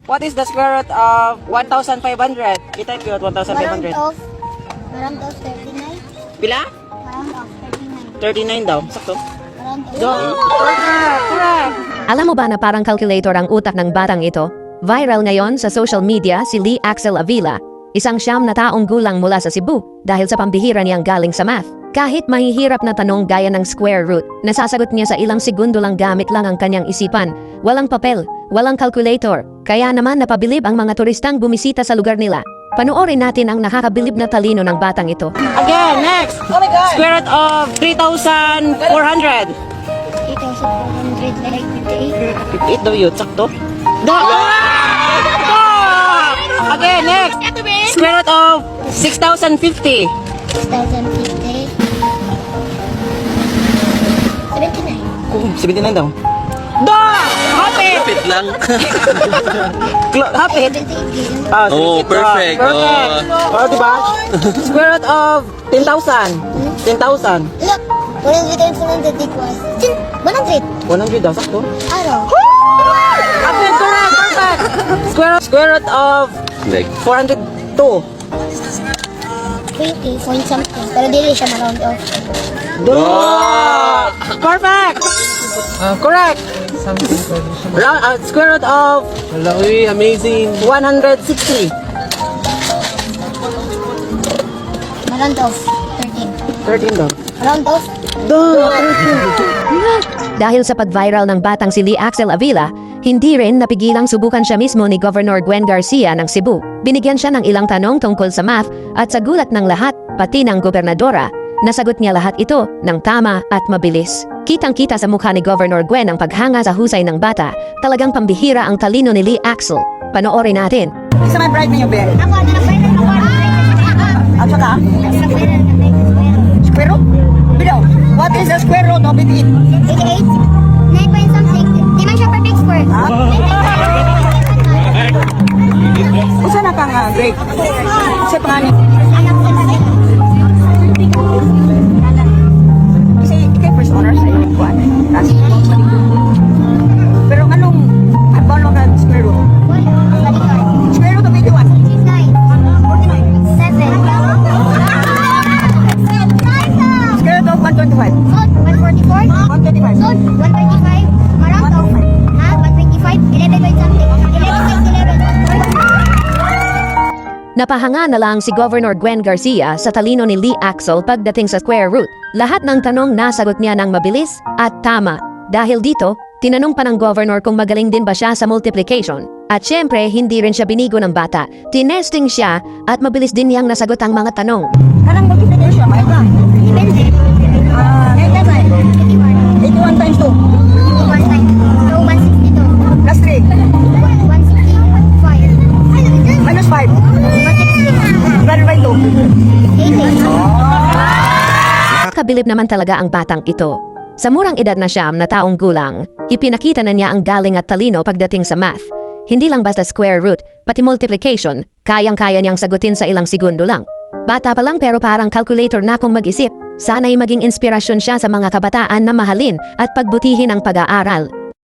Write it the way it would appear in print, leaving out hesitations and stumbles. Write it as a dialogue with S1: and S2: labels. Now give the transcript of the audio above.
S1: What is the square root of 1,500? I-type yun, 1,500.
S2: Round of 39.
S1: Pila?
S2: Round of
S1: 39
S2: 39.
S1: daw. Sakto.
S2: Round of
S1: Correct.
S3: Alam mo ba na parang calculator ang utak ng batang ito? Viral ngayon sa social media si Lee Axel Avila, isang 9 na taong gulang mula sa Cebu dahil sa pambihira niyang galing sa math. Kahit mahihirap na tanong gaya ng square root, nasasagot niya sa ilang segundo lang gamit lang ang kanyang isipan. Walang papel, walang calculator, kaya naman napabilib ang mga turistang bumisita sa lugar nila. Panoorin natin ang nakakabilib na talino ng batang ito.
S1: Again, next. Square root of 3,400.
S2: 8,400 like 58.
S1: 58 daw yun. Sakto. Again, next. Square root of 6,050.
S2: 6,050. 79.
S1: Oh, 79 daw. Happy!
S4: Kapit lang.
S1: Happy!
S2: 78.
S1: Ah,
S4: Oh, perfect.
S1: Perfect. Oh, diba? Square root of 10,000. 10,000.
S2: Look, 100 and 400 equals 100.
S1: 100 daw. Sakto.
S2: Araw.
S1: Again, correct. Perfect. Square root of
S4: Like,
S1: 402.
S2: 20 point something. Pero dili siya ma-round off.
S1: Perfect. Correct. Square root of
S4: amazing.
S1: 160.
S2: Ma-round off. 13.
S1: 13 daw.
S2: Round off.
S3: Dahil sa pag-viral ng batang si Lee Axel Avila, hindi rin napigilang subukan siya mismo ni Governor Gwen Garcia ng Cebu. Binigyan siya ng ilang tanong tungkol sa math at sa gulat ng lahat, pati ng gobernadora, nasagot niya lahat ito ng tama at mabilis. Kitang-kita sa mukha ni Governor Gwen ang paghanga sa husay ng bata. Talagang pambihira ang talino ni Lee Axel. Panoorin natin.
S1: Isa may bright na yung Ben.
S2: Ako, naka-final ako.
S1: At saka,
S2: Naka-final na
S1: square root? Bidaw, what is the square root of 88?
S2: 88. 9 point something. Di man siya perfect square.
S1: Usa na kang break? Sa pangalan? Kasi kay first honor sa iyo kuan. Pero anong paano ka square root? Square root of 81.
S2: 7.
S1: Square root of 125.
S2: 144.
S1: 125.
S2: 125. Marang to. Ha? 125. 11 point something. 11.
S3: Napahanga na lang si Governor Gwen Garcia sa talino ni Lee Axel pagdating sa square root. Lahat ng tanong nasagot niya ng mabilis at tama. Dahil dito, tinanong pa ng governor kung magaling din ba siya sa multiplication. At syempre, hindi rin siya binigo ng bata. Tinesting siya at mabilis din niyang nasagot ang mga tanong.
S1: Kanang multiplication, may ba?
S2: Depende.
S1: 81 times 2.
S2: 1 time. So, 162.
S1: Plus 3.
S2: 165.
S1: Minus 5.
S2: 160.
S1: Divided by 2.
S2: 80.
S3: Kabilib naman talaga ang batang ito. Sa murang edad na 9 na taong gulang, ipinakita na niya ang galing at talino pagdating sa math. Hindi lang basta square root, pati multiplication, kayang-kaya niyang sagutin sa ilang segundo lang. Bata pa lang pero parang calculator na kung mag-isip. Sana'y maging inspirasyon siya sa mga kabataan na mahalin at pagbutihin ang pag-aaral.